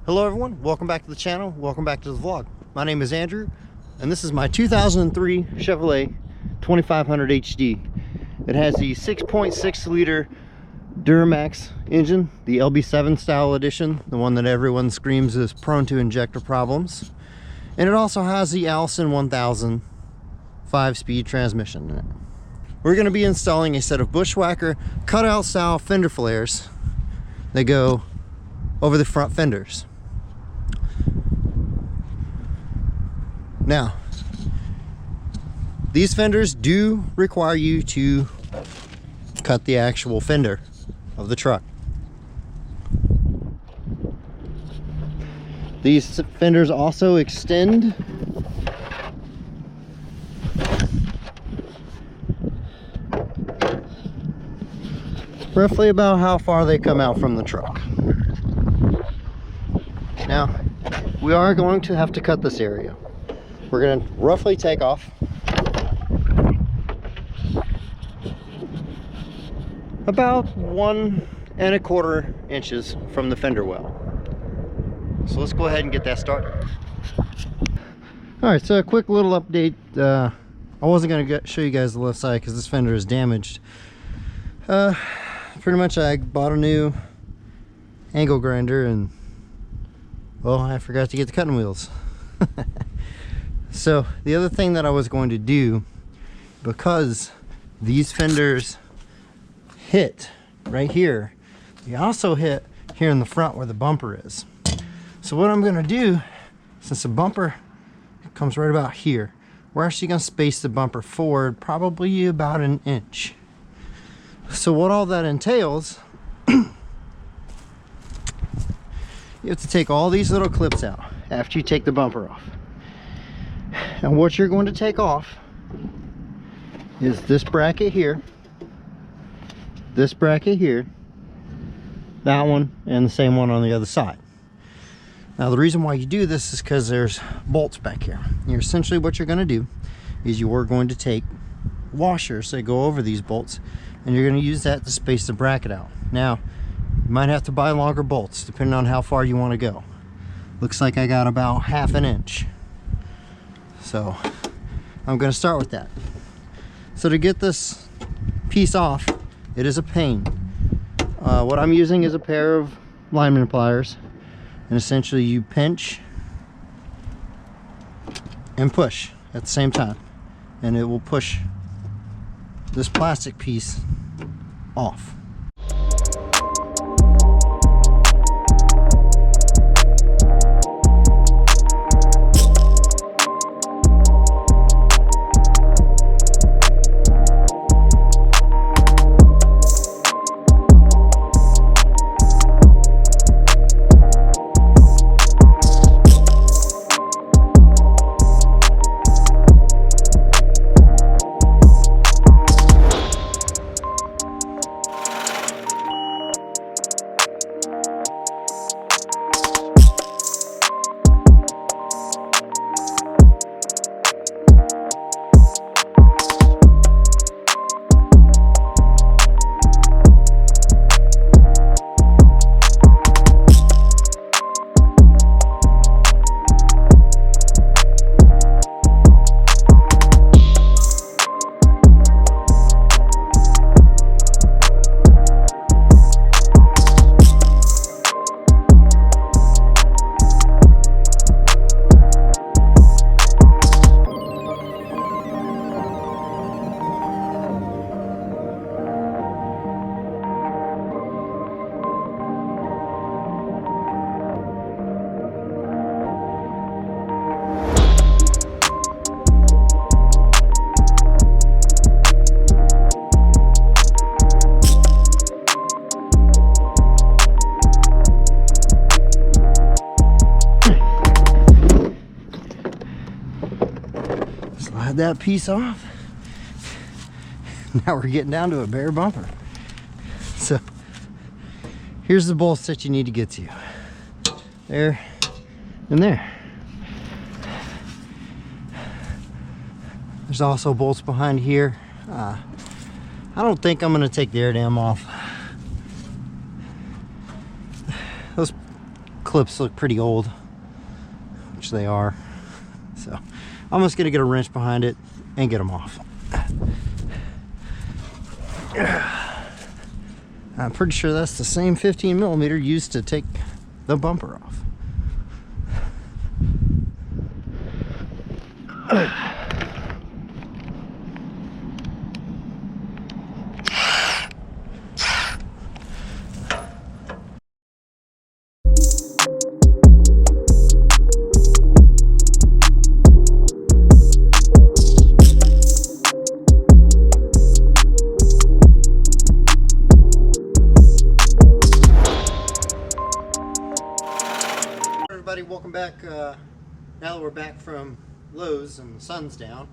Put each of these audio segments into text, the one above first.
Hello everyone, welcome back to the channel, welcome back to the vlog. My name is Andrew, and this is my 2003 Chevrolet 2500 HD. It has the 6.6 liter Duramax engine, the LB7 style edition, the one that everyone screams is prone to injector problems. And it also has the Allison 1000 5-speed transmission in it. We're going to be installing a set of Bushwhacker cutout style fender flares that go over the front fenders. Now, these fenders do require you to cut the actual fender of the truck. These fenders also extend roughly about how far they come out from the truck. Now, we are going to have to cut this area. We're going to roughly take off about 1¼ inches from the fender well. So let's go ahead and get that started. Alright, so a quick little update. I wasn't going to show you guys the left side because this fender is damaged. Pretty much I bought a new angle grinder and, well, I forgot to get the cutting wheels. So the other thing that I was going to do, because these fenders hit right here, they also hit here in the front where the bumper is. So what I'm going to do, since the bumper comes right about here, we're actually going to space the bumper forward probably about 1 inch. So what all that entails, you have to take all these little clips out after you take the bumper off. And what you're going to take off is this bracket here, that one, and the same one on the other side. Now the reason why you do this is because there's bolts back here. Essentially what you're going to do is you are going to take washers that go over these bolts, and you're going to use that to space the bracket out. Now you might have to buy longer bolts depending on how far you want to go. Looks like I got about ½ inch. So I'm going to start with that. So to get this piece off, it is a pain. What I'm using is a pair of lineman pliers, and essentially you pinch and push at the same time, and it will push this plastic piece off. Slide that piece off. Now we're getting down to a bare bumper. So here's the bolts that you need to get to. There and there. There's also bolts behind here. I don't think I'm going to take the air dam off. Those clips look pretty old, which they are. So I'm just gonna get a wrench behind it and get them off. I'm pretty sure that's the same 15mm used to take the bumper off. Everybody, welcome back. Now that we're back from Lowe's and the sun's down,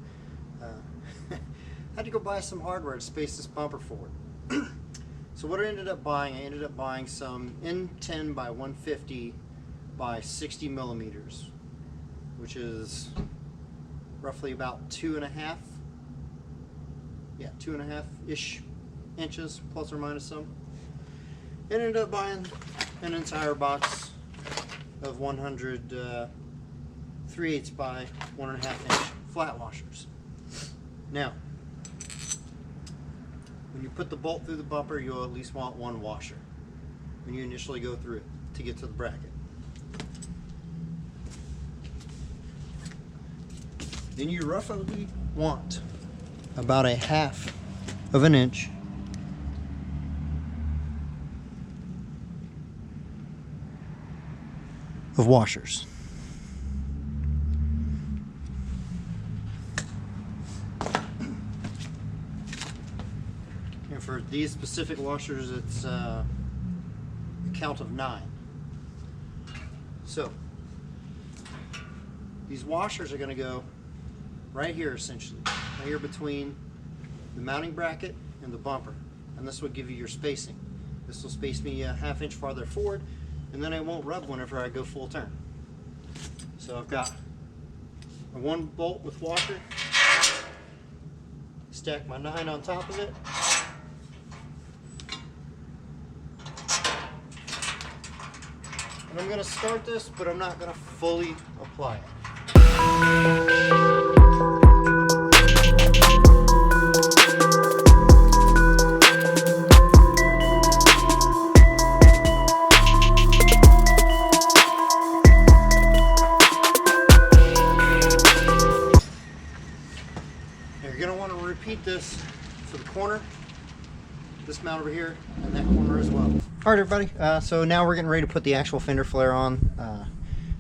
had to go buy some hardware to space this bumper forward. So what I ended up buying some N10 by 150 by 60mm, which is roughly about 2.5-ish inches, plus or minus some. And ended up buying an entire box of 100 3/8 by 1.5 inch flat washers. Now, when you put the bolt through the bumper, you'll at least want one washer when you initially go through it to get to the bracket. Then you roughly want about 1/2 of an inch of washers. And for these specific washers, it's a count of 9. So these washers are going to go right here, essentially, right here between the mounting bracket and the bumper, and this will give you your spacing. This will space me a 1/2 inch farther forward, and then it won't rub whenever I go full turn. So I've got a 1 bolt with washer, stack my 9 on top of it, and I'm going to start this, but I'm not going to fully apply it. Repeat this for the corner, this mount over here, and that corner as well. All right, everybody, so now we're getting ready to put the actual fender flare on.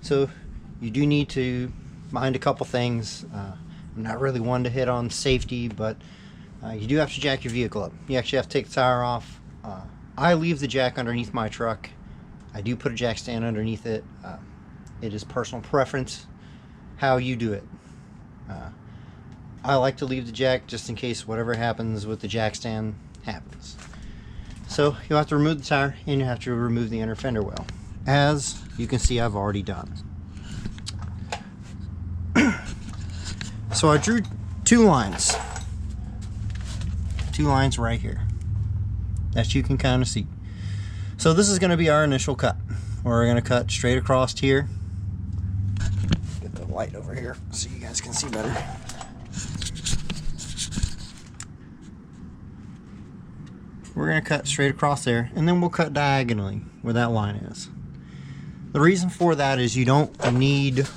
So you do need to mind a couple things. I'm not really one to hit on safety, but you do have to jack your vehicle up. You actually have to take the tire off. I leave the jack underneath my truck. I do put a jack stand underneath it. It is personal preference how you do it. I like to leave the jack just in case whatever happens with the jack stand happens. So you'll have to remove the tire and you have to remove the inner fender well, as you can see I've already done. So I drew 2 lines right here that you can kind of see. So this is going to be our initial cut. We're going to cut straight across here. Get the light over here so you guys can see better. We're going to cut straight across there, and then we'll cut diagonally where that line is. The reason for that is you don't need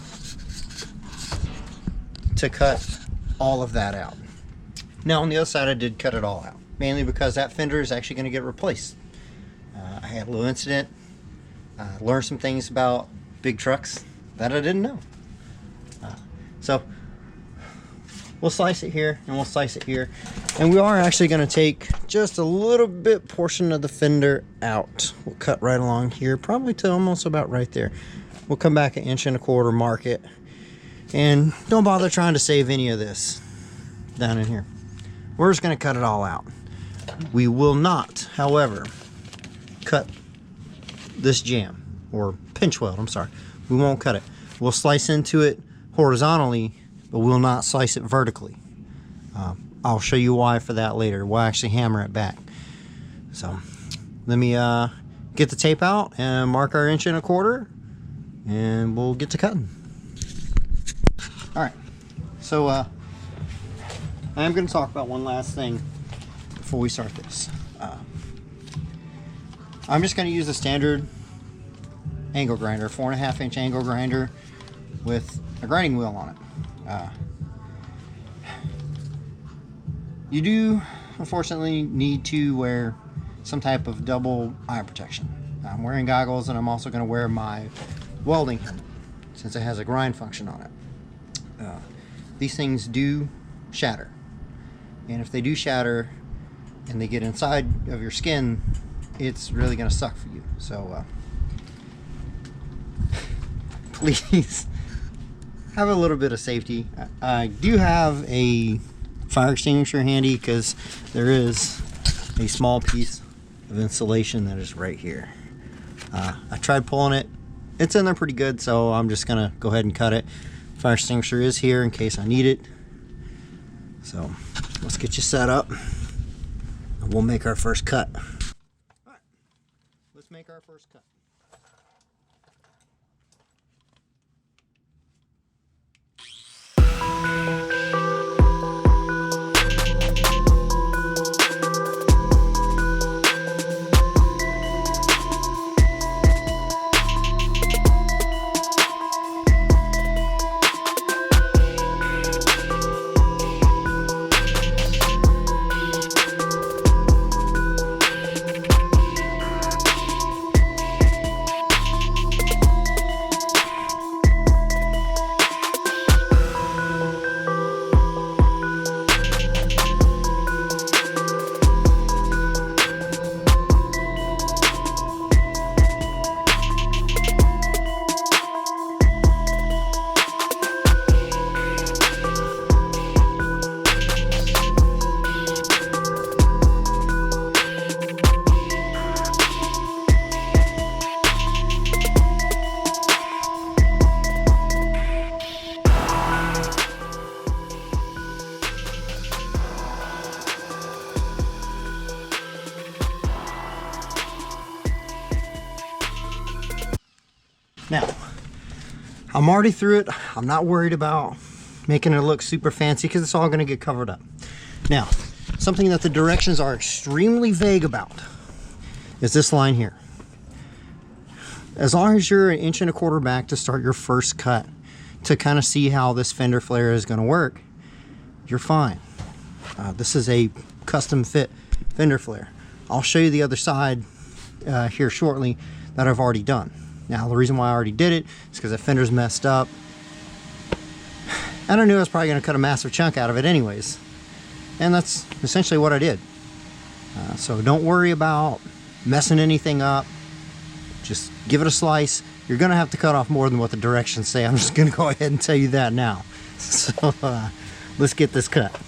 to cut all of that out. Now on the other side I did cut it all out, mainly because that fender is actually going to get replaced. I had a little incident, learned some things about big trucks that I didn't know. So we'll slice it here and we'll slice it here, and we are actually going to take just a little bit portion of the fender out. We'll cut right along here, probably to almost about right there. We'll come back 1.25 inches, mark it, and don't bother trying to save any of this down in here. We're just going to cut it all out. We will not, however, cut this jam or pinch weld. I'm sorry, we won't cut it. We'll slice into it horizontally, but we'll not slice it vertically. I'll show you why for that later. We'll actually hammer it back. So let me get the tape out and mark our 1.25 inches, and we'll get to cutting. All right, so I am going to talk about one last thing before we start this. I'm just going to use a standard angle grinder, 4.5 inch angle grinder with a grinding wheel on it. You do unfortunately need to wear some type of double eye protection. I'm wearing goggles, and I'm also going to wear my welding helmet since it has a grind function on it. These things do shatter, and if they do shatter and they get inside of your skin, it's really going to suck for you. So please have a little bit of safety. I do have a fire extinguisher handy because there is a small piece of insulation that is right here. I tried pulling it. It's in there pretty good, so I'm just gonna go ahead and cut it. Fire extinguisher is here in case I need it. So let's get you set up and we'll make our first cut. All right, let's make our first cut. Now, I'm already through it. I'm not worried about making it look super fancy because it's all going to get covered up. Now, something that the directions are extremely vague about is this line here. As long as you're 1.25 inches back to start your first cut to kind of see how this fender flare is going to work, you're fine. This is a custom fit fender flare. I'll show you the other side here shortly that I've already done. Now, the reason why I already did it is because the fender's messed up, and I knew I was probably going to cut a massive chunk out of it anyways, and that's essentially what I did. So don't worry about messing anything up. Just give it a slice. You're going to have to cut off more than what the directions say. I'm just going to go ahead and tell you that now. So let's get this cut.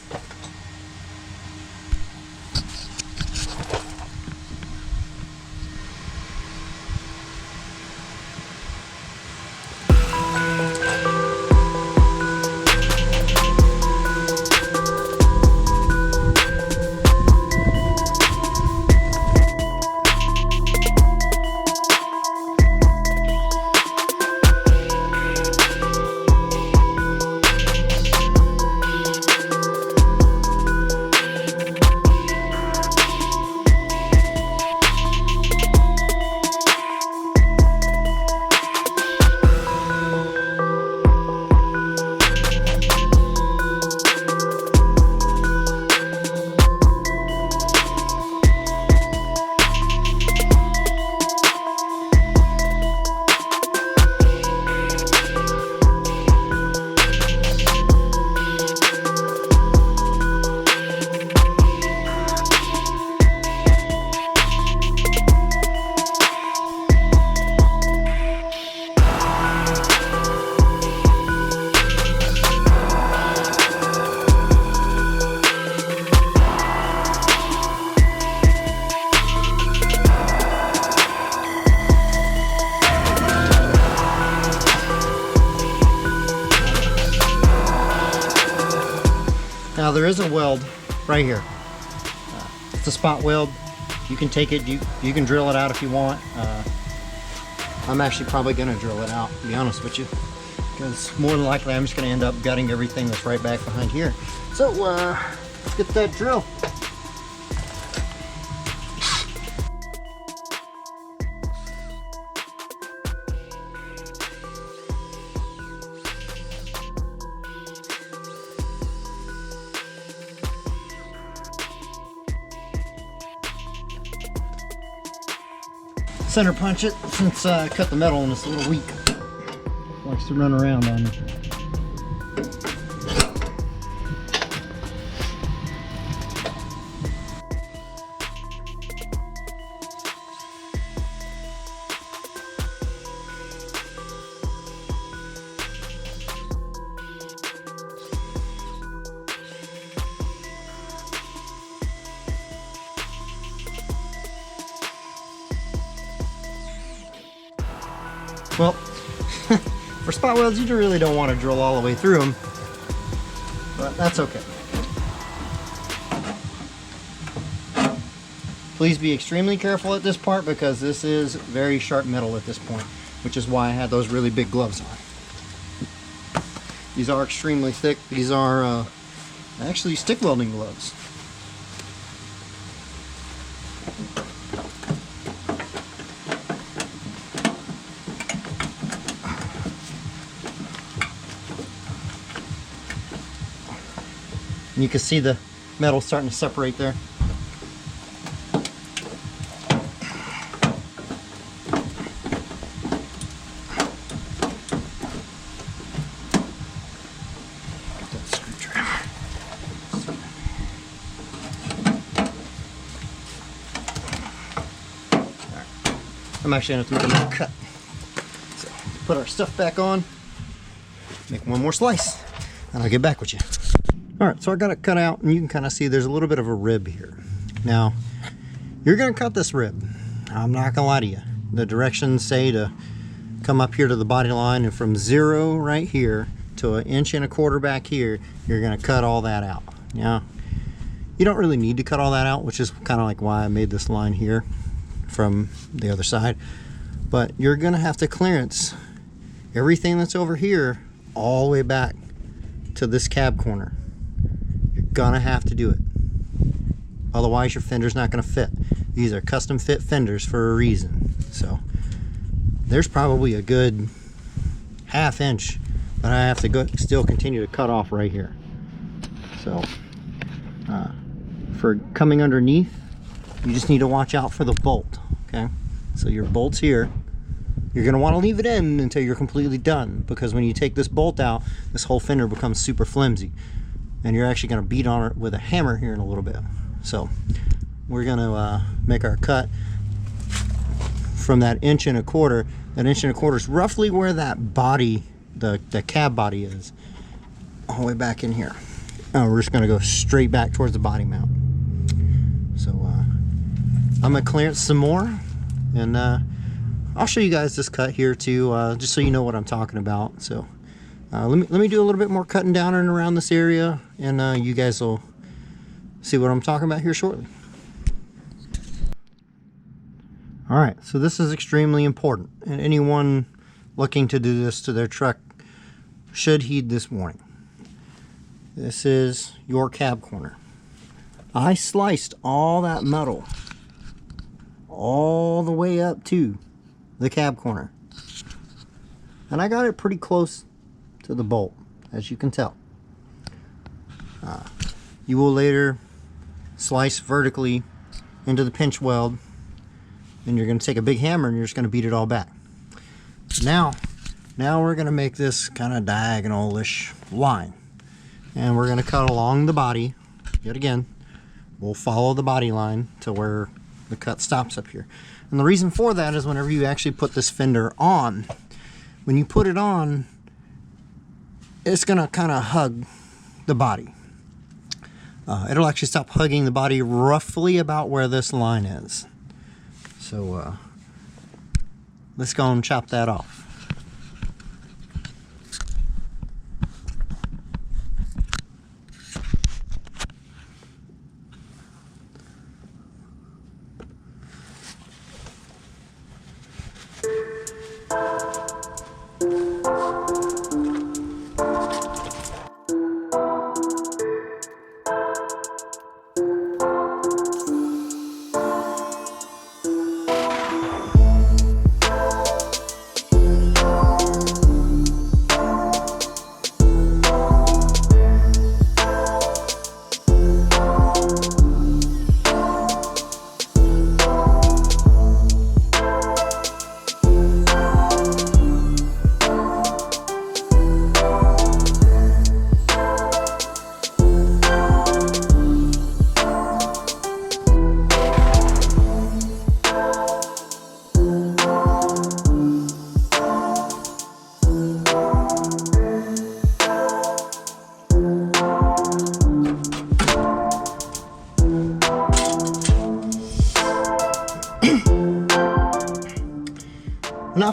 Now there is a weld right here. It's a spot weld. You can take it, you can drill it out if you want. I'm actually probably going to drill it out, to be honest with you, because more than likely I'm just going to end up gutting everything that's right back behind here. So let's get that drill. Center punch it, since I cut the metal and it's a little weak. Likes to run around on me. Well, for spot welds, you really don't want to drill all the way through them, but that's okay. Please be extremely careful at this part because this is very sharp metal at this point, which is why I had those really big gloves on. These are extremely thick. These are actually stick welding gloves. And you can see the metal starting to separate there. Get that screwdriver. Alright. I'm actually going to have to make another cut. So, put our stuff back on, make one more slice, and I'll get back with you. Alright, so I got it cut out, and you can kind of see there's a little bit of a rib here. Now, you're going to cut this rib. I'm not going to lie to you. The directions say to come up here to the body line, and from 0 right here to 1.25 inches back here, you're going to cut all that out. Now, you don't really need to cut all that out, which is kind of like why I made this line here from the other side. But you're going to have to clearance everything that's over here all the way back to this cab corner. Gonna have to do it, otherwise your fender's not gonna fit. These are custom fit fenders for a reason. So there's probably a good 1/2 inch that I have to still continue to cut off right here. So for coming underneath, you just need to watch out for the bolt. Okay, so your bolt's here. You're gonna want to leave it in until you're completely done, because when you take this bolt out, this whole fender becomes super flimsy. And you're actually going to beat on it with a hammer here in a little bit. So we're going to make our cut from that 1.25 inches. That 1.25 inches is roughly where that body, the cab body is, all the way back in here. We're just going to go straight back towards the body mount. So I'm going to clearance some more, and I'll show you guys this cut here too, just so you know what I'm talking about. So let me do a little bit more cutting down and around this area, and you guys will see what I'm talking about here shortly. Alright, so this is extremely important, and anyone looking to do this to their truck should heed this warning. This is your cab corner. I sliced all that metal all the way up to the cab corner, and I got it pretty close to the bolt, as you can tell. You will later slice vertically into the pinch weld, and you're going to take a big hammer and you're just going to beat it all back. Now we're going to make this kind of diagonal-ish line, and we're going to cut along the body. Yet again, we'll follow the body line to where the cut stops up here. And the reason for that is whenever you actually put this fender on, when you put it on, it's going to kind of hug the body. It'll actually stop hugging the body roughly about where this line is. So let's go and chop that off.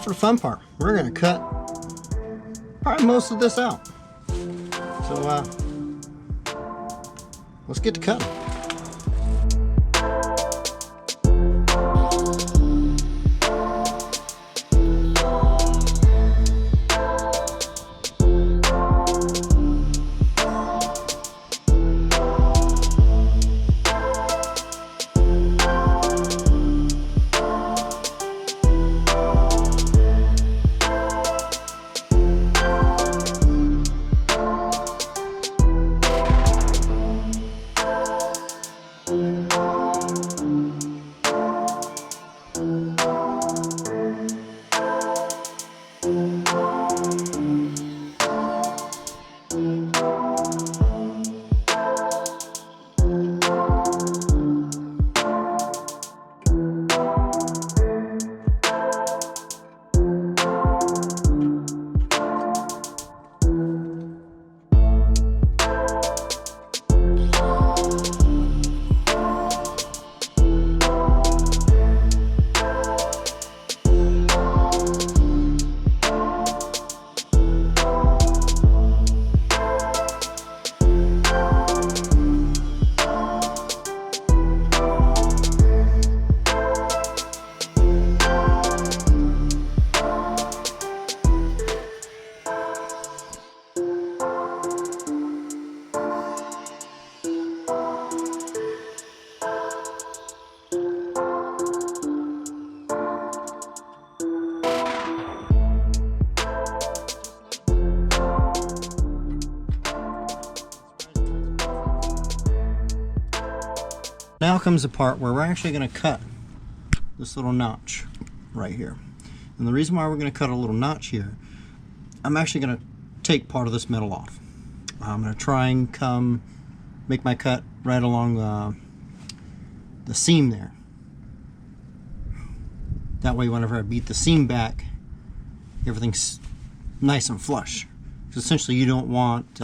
for the fun part. We're gonna cut probably most of this out. So let's get to cutting. Now comes the part where we're actually going to cut this little notch right here. And the reason why we're going to cut a little notch here, I'm actually going to take part of this metal off. I'm going to try and make my cut right along the seam there. That way whenever I beat the seam back, everything's nice and flush. Because essentially you don't want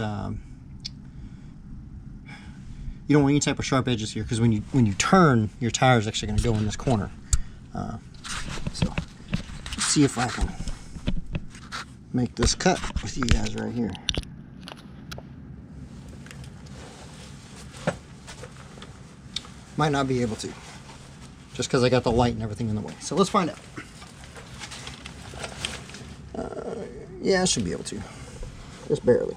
any type of sharp edges here, because when you turn, your tire is actually going to go in this corner. So let's see if I can make this cut with you guys right here. Might not be able to, just because I got the light and everything in the way. So let's find out. Yeah, I should be able to, just barely.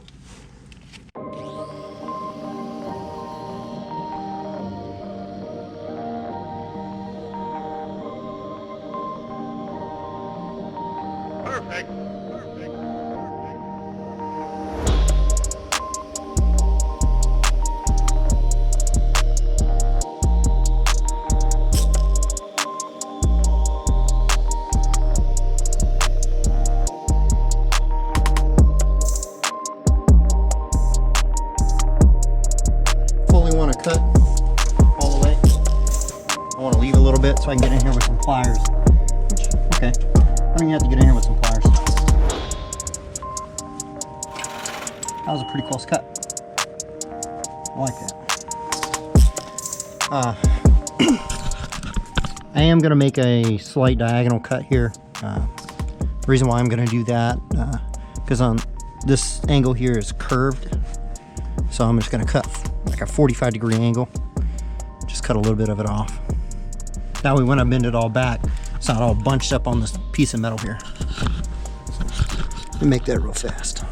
Perfect. Fully want to cut all the way. I want to leave a little bit so I can get in here with some pliers. Okay. I don't even have to get in here with some pliers. That was a pretty close cut. I like that. I am going to make a slight diagonal cut here. The reason why I'm going to do that, because on this angle here is curved. So I'm just going to cut like a 45-degree angle. Just cut a little bit of it off. That way when I bend it all back, it's not all bunched up on this piece of metal here. So, let me make that real fast.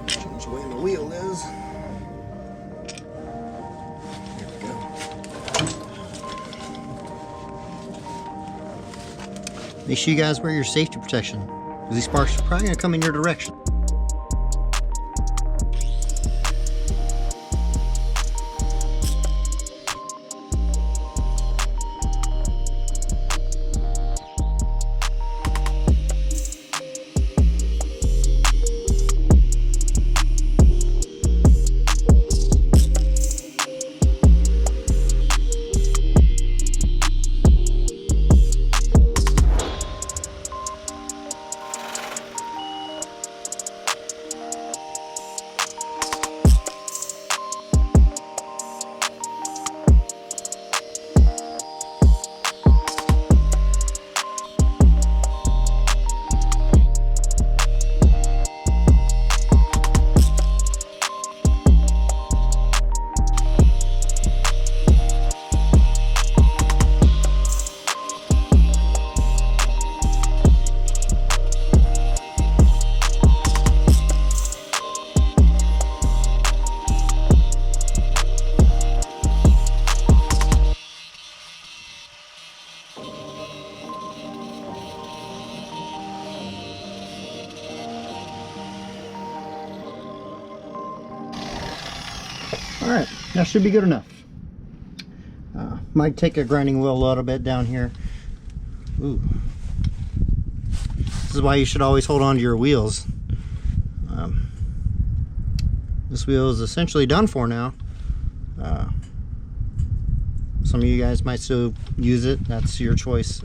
Change the way the wheel is. There we go. Make sure you guys wear your safety protection, because these sparks are probably going to come in your direction. Alright, that should be good enough. Might take a grinding wheel a little bit down here. Ooh. This is why you should always hold on to your wheels. This wheel is essentially done for now. Some of you guys might still use it. That's your choice.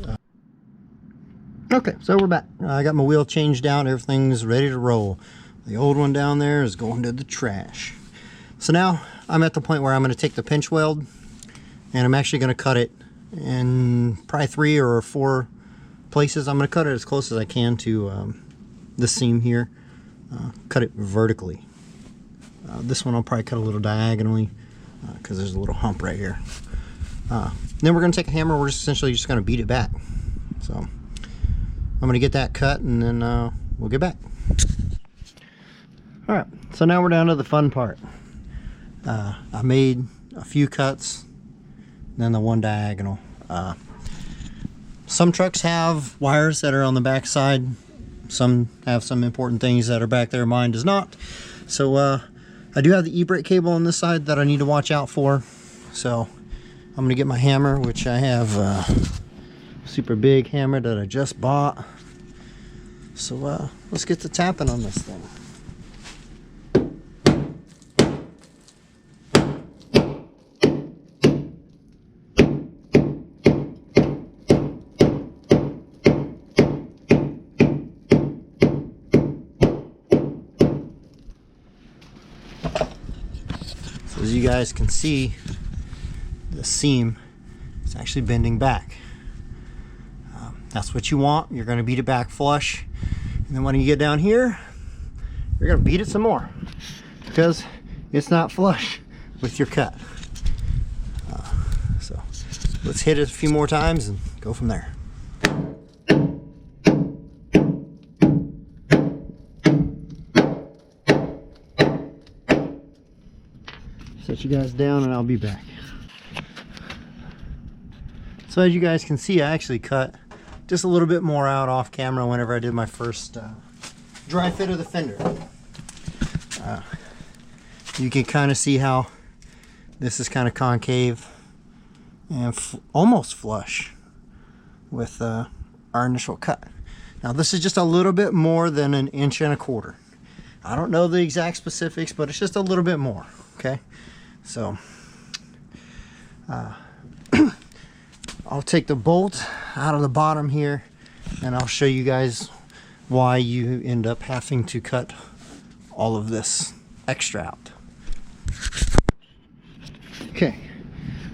Okay, so we're back. I got my wheel changed out. Everything's ready to roll. The old one down there is going to the trash. So now I'm at the point where I'm going to take the pinch weld and I'm actually going to cut it in probably 3 or 4 places. I'm going to cut it as close as I can to the seam here. Cut it vertically. This one I'll probably cut a little diagonally because there's a little hump right here. Then we're going to take a hammer. We're just essentially just going to beat it back. So I'm going to get that cut and then we'll get back. Alright, so now we're down to the fun part. I made a few cuts, then the one diagonal. Some trucks have wires that are on the back side. Some have some important things that are back there. Mine does not. So I do have the e-brake cable on this side that I need to watch out for. So I'm going to get my hammer, which I have a super big hammer that I just bought. So let's get to tapping on this thing. As you guys can see, the seam is actually bending back. That's what you want. You're going to beat it back flush, and then when you get down here, you're going to beat it some more because it's not flush with your cut. So let's hit it a few more times and go from there. Set you guys down and I'll be back. So as you guys can see, I actually cut just a little bit more out off camera whenever I did my first dry fit of the fender. You can kind of see how this is kind of concave and almost flush with our initial cut. Now this is just a little bit more than 1.25 inches. I don't know the exact specifics, but it's just a little bit more, okay? So I'll take the bolt out of the bottom here and I'll show you guys why you end up having to cut all of this extra out. Okay,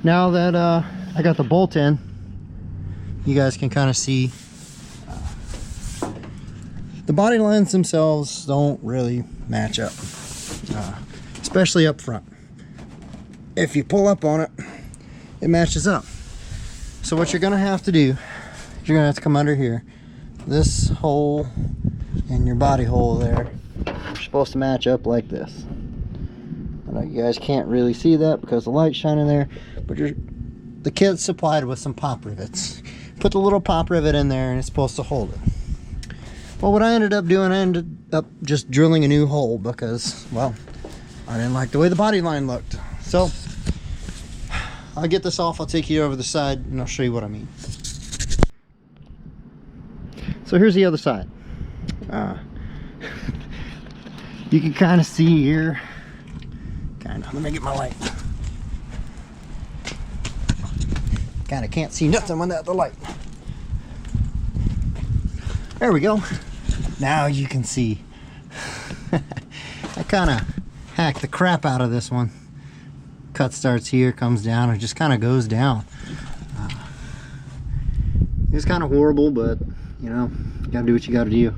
now that I got the bolt in, you guys can kind of see the body lines themselves don't really match up, especially up front. If you pull up on it, it matches up. So what you're gonna have to do, you're gonna have to come under here. This hole and your body hole there are supposed to match up like this. I know you guys can't really see that because the light's shining there, but the kit's supplied with some pop rivets. Put the little pop rivet in there and it's supposed to hold it. Well, what I ended up doing, I ended up just drilling a new hole because, well, I didn't like the way the body line looked. So I'll get this off, I'll take you over the side and I'll show you what I mean. So here's the other side. You can kind of see here, let me get my light. Kind of can't see nothing without the light. There we go. Now you can see. I kind of hacked the crap out of this one. Cut starts here, comes down, and just kind of goes down. It's kind of horrible, but you know, you gotta do what you gotta do.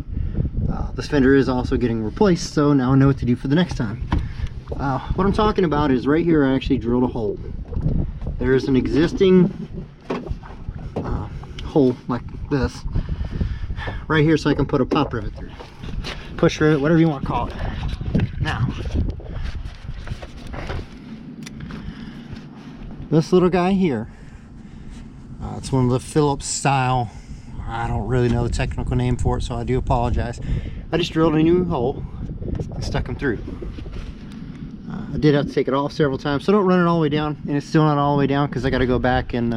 This fender is also getting replaced, so now I know what to do for the next time. What I'm talking about is right here I actually drilled a hole. There is an existing hole like this right here, so I can put a pop rivet through, push rivet, whatever you want to call it. Now this little guy here, it's one of the Phillips style, I don't really know the technical name for it, so I do apologize. I just drilled a new hole and stuck them through. I did have to take it off several times, so don't run it all the way down. And it's still not all the way down because I got to go back and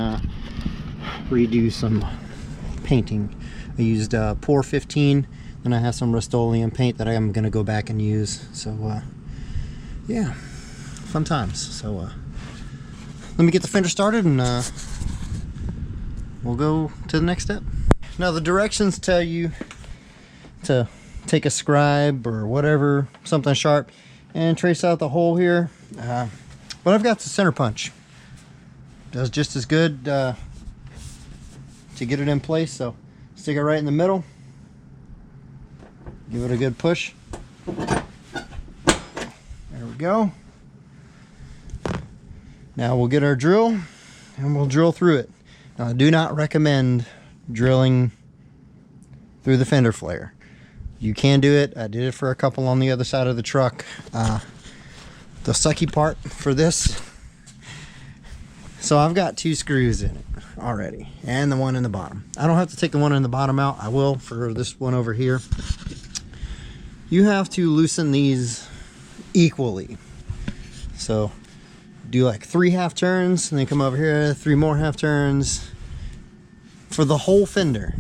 redo some painting. I used Pour 15, and I have some Rust-Oleum paint that I'm going to go back and use. So yeah, fun times. So let me get the fender started, and we'll go to the next step. Now the directions tell you to take a scribe or whatever, something sharp, and trace out the hole here. But I've got the center punch. Does just as good to get it in place. So stick it right in the middle. Give it a good push. There we go. Now we'll get our drill and we'll drill through it. Now I do not recommend drilling through the fender flare. You can do it. I did it for a couple on the other side of the truck. The sucky part for this, so I've got 2 screws in it already, and the one in the bottom. I don't have to take the one in the bottom out. I will for this one over here. You have to loosen these equally. So do like 3 half turns, and then come over here, 3 more half turns for the whole fender.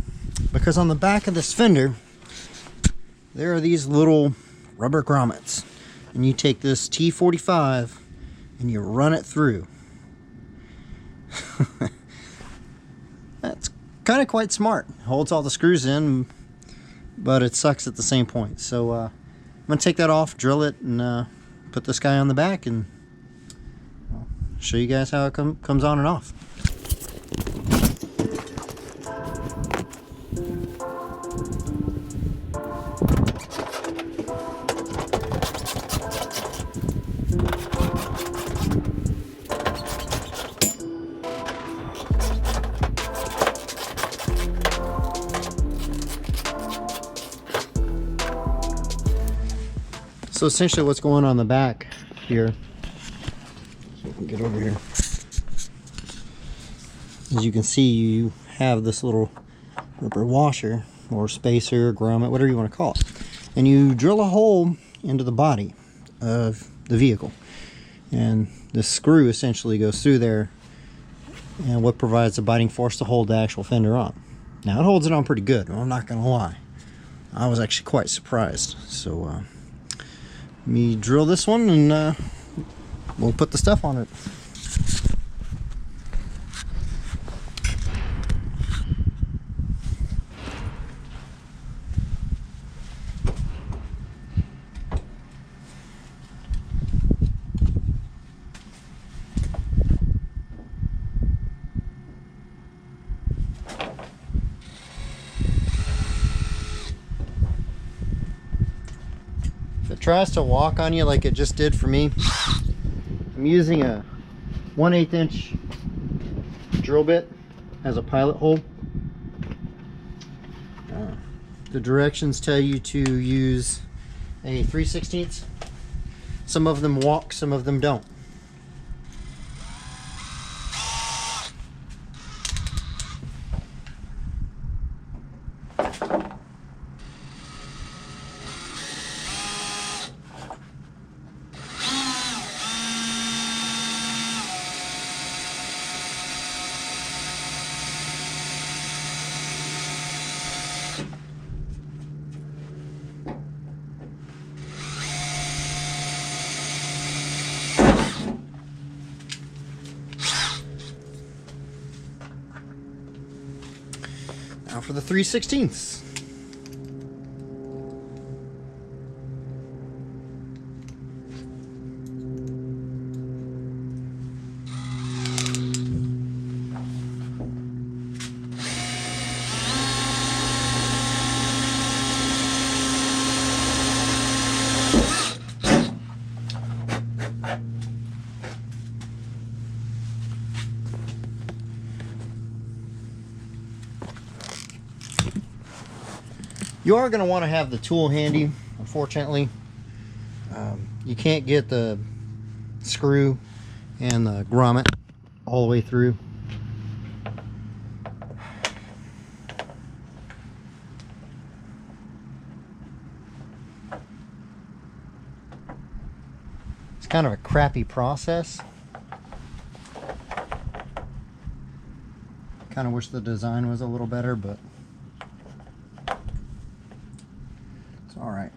Because on the back of this fender, there are these little rubber grommets. And you take this T45 and you run it through. That's kind of quite smart. Holds all the screws in, but it sucks at the same point. So I'm going to take that off, drill it, and put this guy on the back, and I'll show you guys how it comes on and off. So essentially what's going on the back here, so we can get over here, as you can see, you have this little rubber washer or spacer, grommet, whatever you want to call it, and you drill a hole into the body of the vehicle, and the screw essentially goes through there, and what provides the biting force to hold the actual fender on. Now it holds it on pretty good, I'm not gonna lie. I was actually quite surprised. So let me drill this one, and we'll put the stuff on it. If it tries to walk on you like it just did for me, I'm using a 1/8 inch drill bit as a pilot hole. The directions tell you to use a 3/16. Some of them walk, some of them don't. Now for the 3/16. You are going to want to have the tool handy. Unfortunately, you can't get the screw and the grommet all the way through. kind of a crappy process. Kind of wish the design was a little better, but it's all right.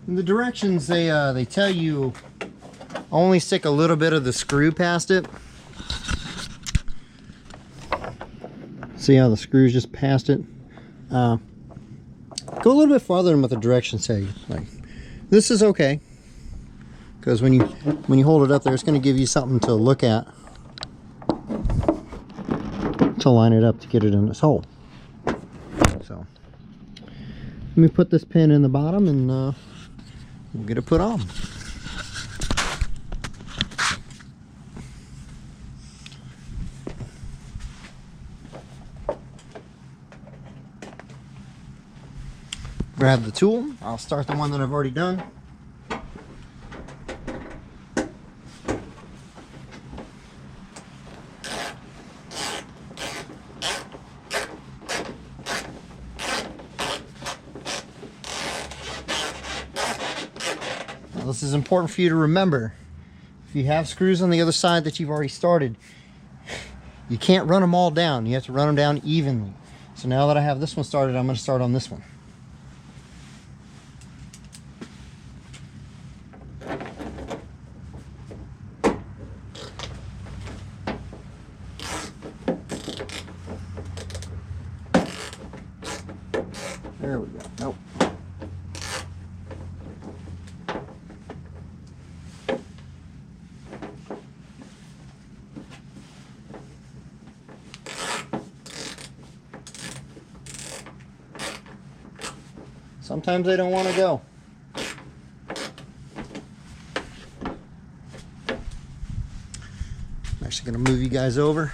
In the directions, they tell you only stick a little bit of the screw past it. See how the screw's just past it? Go a little bit farther than what the directions say. Like, this is okay, because when you hold it up there, it's going to give you something to look at to line it up to get it in this hole. So let me put this pin in the bottom and we'll get it put on. Grab the tool. I'll start the one that I've already done. Now, this is important for you to remember. If you have screws on the other side that you've already started, you can't run them all down. You have to run them down evenly. So now that I have this one started, I'm going to start on this one. There we go. Nope. Sometimes they don't want to go. I'm actually going to move you guys over.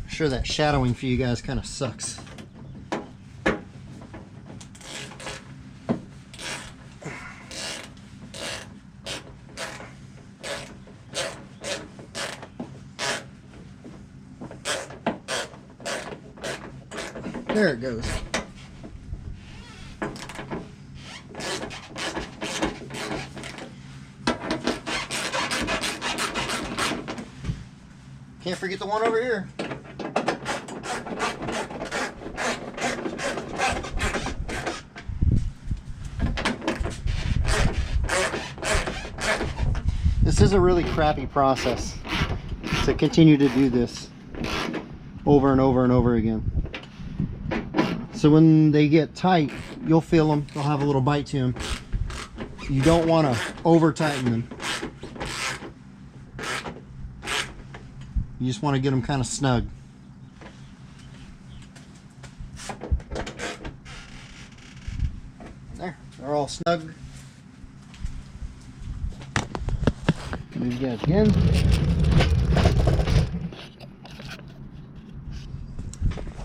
Sure, that shadowing for you guys kind of sucks. There it goes. Can't forget the one over here. This is a really crappy process to continue to do this over and over and over again. So when they get tight, you'll feel them. They'll have a little bite to them. You don't want to over tighten them. You just want to get them kind of snug. There, they're all snug. Move you guys again.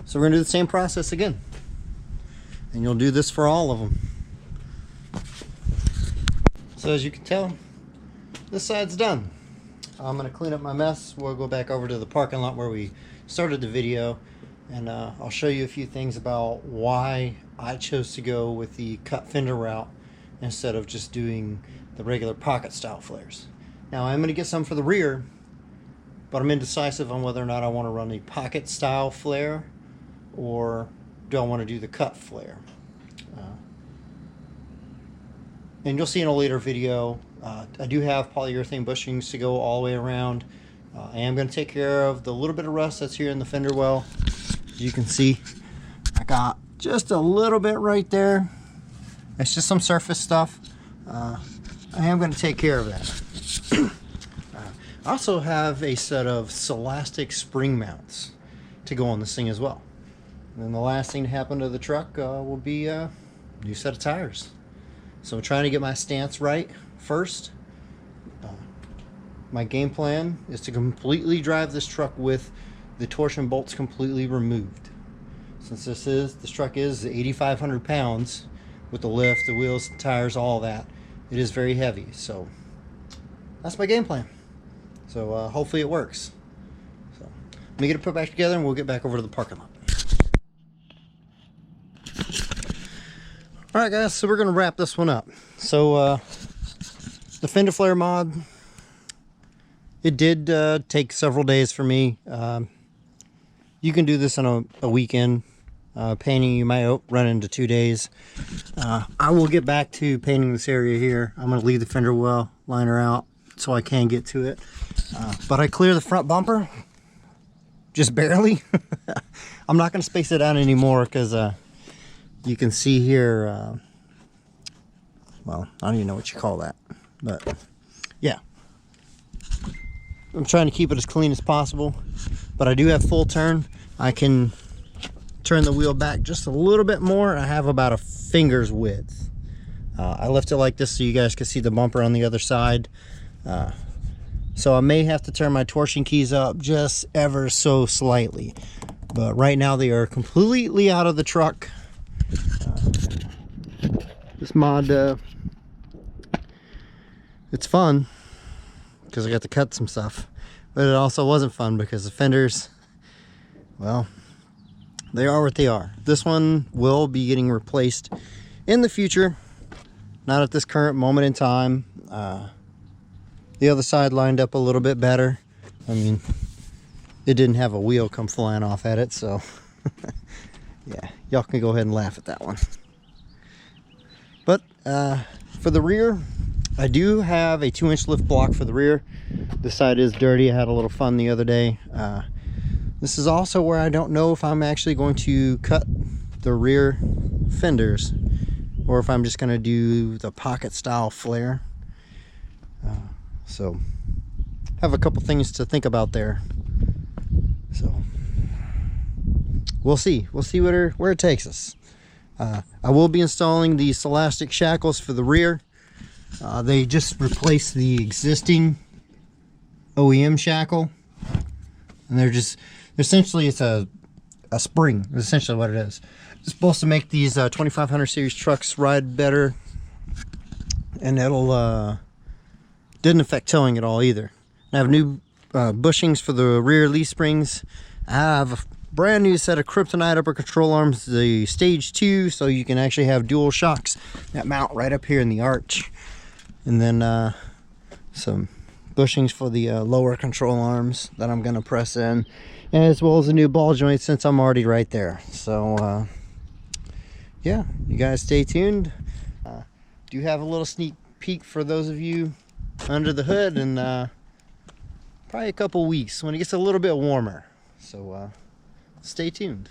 So we're going to do the same process again. And you'll do this for all of them. So as you can tell, this side's done. I'm going to clean up my mess. We'll go back over to the parking lot where we started the video, and I'll show you a few things about why I chose to go with the cut fender route instead of just doing the regular pocket style flares. Now I'm going to get some for the rear, but I'm indecisive on whether or not I want to run the pocket style flare or do I want to do the cut flare. And you'll see in a later video, I do have polyurethane bushings to go all the way around. I am going to take care of the little bit of rust that's here in the fender well. As you can see, I got just a little bit right there. It's just some surface stuff. I am going to take care of that. I also have a set of Celastic spring mounts to go on this thing as well. And then the last thing to happen to the truck will be a new set of tires. So I'm trying to get my stance right first. My game plan is to completely drive this truck with the torsion bolts completely removed. Since this truck is 8,500 pounds with the lift, the wheels, the tires, all that, it is very heavy. So that's my game plan. So hopefully it works. So let me get it put back together and we'll get back over to the parking lot. Alright guys, so we're going to wrap this one up. So the fender flare mod, it did take several days for me. You can do this on a weekend. Painting, you might run into 2 days. I will get back to painting this area here. I'm going to leave the fender well liner out so I can get to it. But I clear the front bumper, just barely. I'm not going to space it out anymore because you can see here, well, I don't even know what you call that, but yeah. I'm trying to keep it as clean as possible, but I do have full turn. I can turn the wheel back just a little bit more. I have about a finger's width. I left it like this so you guys can see the bumper on the other side. So I may have to turn my torsion keys up just ever so slightly, but right now they are completely out of the truck. This mod, it's fun because I got to cut some stuff, but it also wasn't fun because the fenders, well, they are what they are. This one will be getting replaced in the future, not at this current moment in time. The other side lined up a little bit better. I mean, it didn't have a wheel come flying off at it, so yeah, y'all can go ahead and laugh at that one. But for the rear, I do have a 2-inch lift block for the rear. This side is dirty. I had a little fun the other day. This is also where I don't know if I'm actually going to cut the rear fenders or if I'm just going to do the pocket style flare. So have a couple things to think about there. So we'll see where it takes us. I will be installing these elastic shackles for the rear. They just replaced the existing OEM shackle, and they're just essentially, it's a spring. That's essentially what it is. It's supposed to make these 2500 series trucks ride better, and it'll didn't affect towing at all either. I have new bushings for the rear leaf springs. I have a brand new set of kryptonite upper control arms, the stage 2, so you can actually have dual shocks that mount right up here in the arch. And then some bushings for the lower control arms that I'm going to press in, as well as a new ball joint since I'm already right there. So yeah, you guys stay tuned. Do have a little sneak peek for those of you under the hood, and probably a couple weeks when it gets a little bit warmer. So stay tuned.